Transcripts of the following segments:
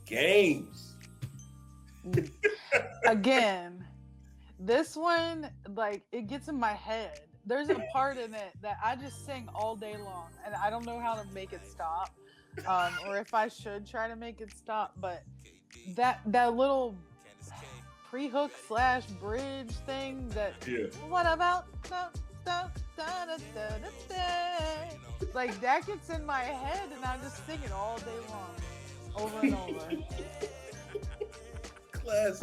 Games. Again, this one, like, it gets in my head. There's a part in it that I just sing all day long, and I don't know how to make it stop, or if I should try to make it stop. But that little pre-hook slash bridge thing, that Yeah. what about da, like, that gets in my head, and I just sing it all day long, over and over. Classic.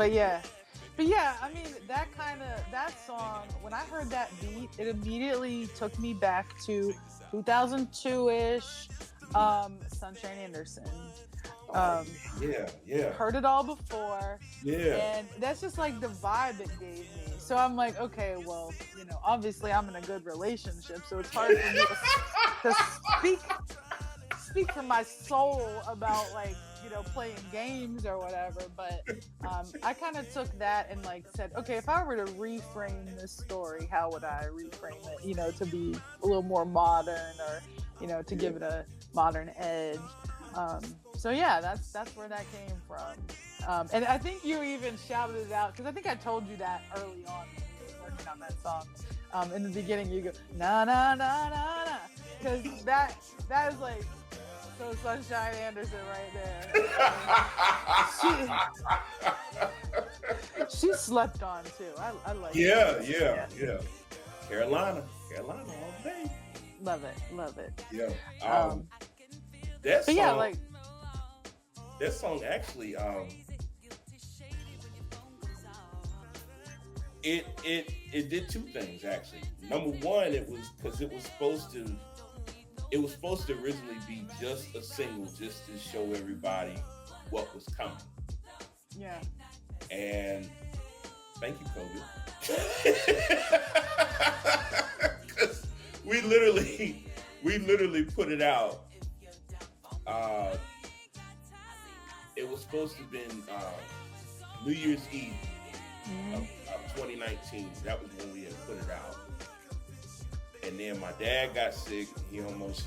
But yeah, I mean, that song, when I heard that beat, it immediately took me back to 2002-ish, Sunshine Anderson. Yeah. Heard it all before. Yeah. And that's just like the vibe it gave me. So I'm like, okay, well, obviously I'm in a good relationship, so it's hard for me to speak from my soul about, like, playing games or whatever. But I kind of took that and, like, said, okay, if I were to reframe this story, how would I reframe it, to be a little more modern, or to give it a modern edge. So yeah, that's where that came from. And I think you even shouted it out, because I think I told you that early on when we were working on that song. In the beginning, you go na na na na na, because that is like, so Sunshine Anderson right there. She slept on too. I like it. Yeah. Carolina all day. Love it. Yeah. That But song, yeah, like, that song actually, it did two things actually. Number one, it was because it was supposed to originally be just a single, just to show everybody what was coming. yeah. And thank you, COVID. Because we literally put it out. It was supposed to have been New Year's Eve of 2019. That was when we had put it out. And then my dad got sick. He almost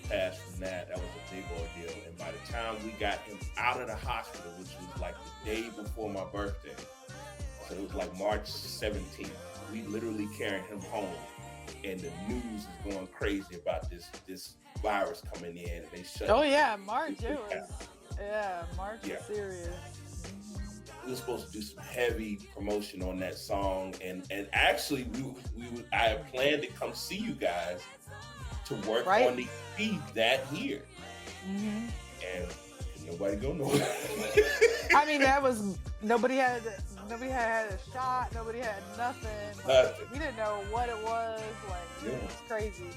passed from that. That was a big ordeal. And by the time we got him out of the hospital, which was like the day before my birthday, so it was like March 17th, we literally carried him home. And the news is going crazy about this virus coming in, and they shut. Oh yeah, March. It was. Yeah, March was serious. We were supposed to do some heavy promotion on that song, and actually I had planned to come see you guys to work on the EP that year, and nobody go nowhere. I mean, that was nobody had a shot. Nobody had nothing. Like, we didn't know what it was. Like, it was crazy.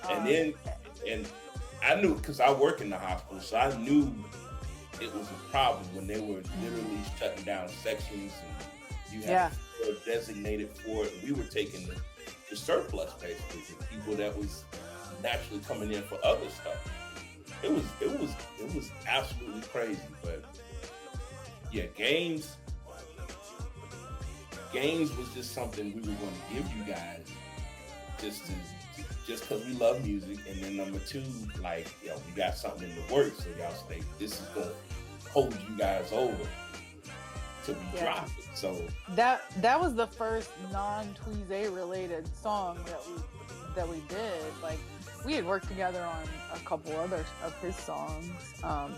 And I knew, because I work in the hospital, so I knew it was a problem when they were literally shutting down sections, and you had to be designated for it. We were taking the surplus, basically, the people that was naturally coming in for other stuff. It was absolutely crazy. But yeah, games was just something we were going to give you guys just because we love music. And then number two, like, we got something in the works, so y'all stay. This is going to hold you guys over till we drop it. So that was the first non-Tweezé related song that we did. Like, we had worked together on a couple other of his songs,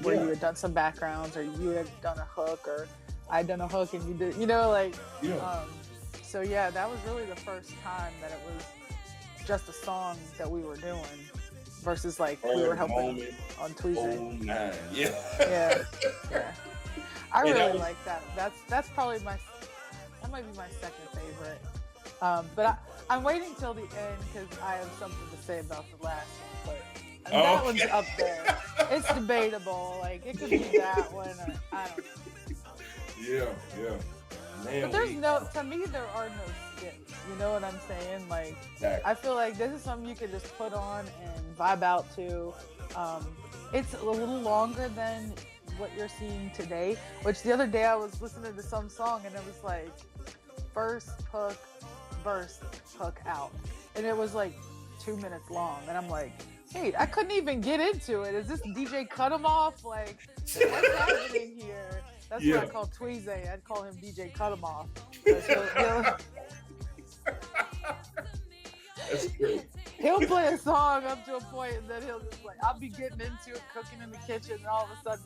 where you had done some backgrounds, or you had done a hook, or I'd done a hook and you did, so yeah, that was really the first time that it was just a song that we were doing, versus like we were helping on Tweezé. Yeah. I really like that. That's probably that might be my second favorite. But I'm waiting till the end, because I have something to say about the last one. But that one's up there. It's debatable. Like, it could be that one, or I don't know. Yeah. Man, but to me, there are no skips. You know what I'm saying? Like, exactly. I feel like this is something you could just put on and vibe out to. It's a little longer than what you're seeing today, which the other day I was listening to some song and it was like first hook, verse, hook out. And it was like 2 minutes long. And I'm like, Wait, I couldn't even get into it. Is this DJ Cut Him Off? Like, what's happening here? That's what I call Tweezy. I'd call him DJ Cut Him Off. That's great. He'll play a song up to a point, and then he'll just like, I'll be getting into it, cooking in the kitchen, and all of a sudden,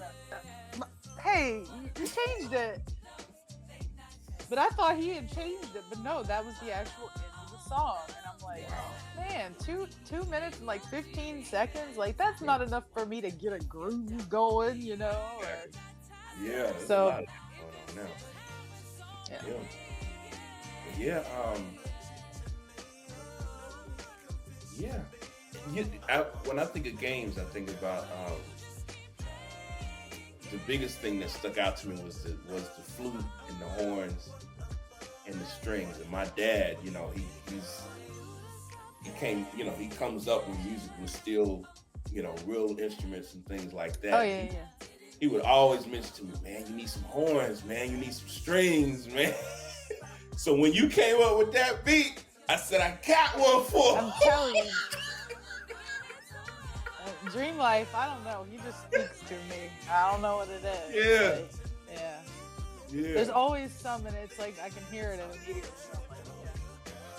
hey, you changed it. But I thought he had changed it, but no, that was the actual end of the song. And I'm like, man, two minutes and like 15 seconds, like that's not enough for me to get a groove going, you know? Yeah. So. A lot of going on now. Yeah. When I think of games, I think about the biggest thing that stuck out to me was the flute and the horns and the strings. And my dad, you know, he comes up when music was still, you know, real instruments and things like that. Oh yeah. He would always mention to me, man, you need some horns, man, you need some strings, man. So when you came up with that beat, I said, I got one for him. I'm telling you. Dream Life, I don't know. He just speaks to me. I don't know what it is. Yeah. Yeah. There's always some, and it's like I can hear it immediately.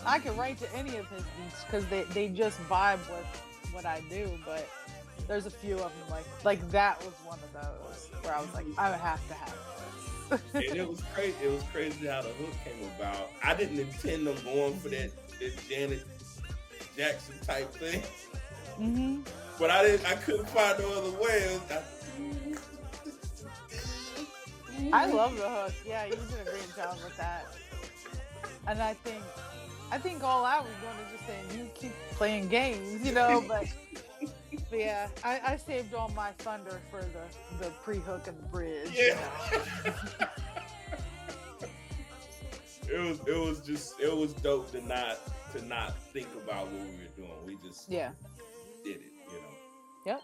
I can write to any of his beats because they just vibe with what I do, but there's a few of them like that was one of those where I was like, I have to have this. And it was crazy. It was crazy how the hook came about. I didn't intend on going for that Janet Jackson type thing. Mm-hmm. But I couldn't find no other way. I love the hook. Yeah, you did a great job with that. And I think all I was doing is just saying you keep playing games, you know. But yeah, I saved all my thunder for the pre-hook and the bridge. Yeah. You know? it was dope to not think about what we were doing. We just did it, you know. Yep.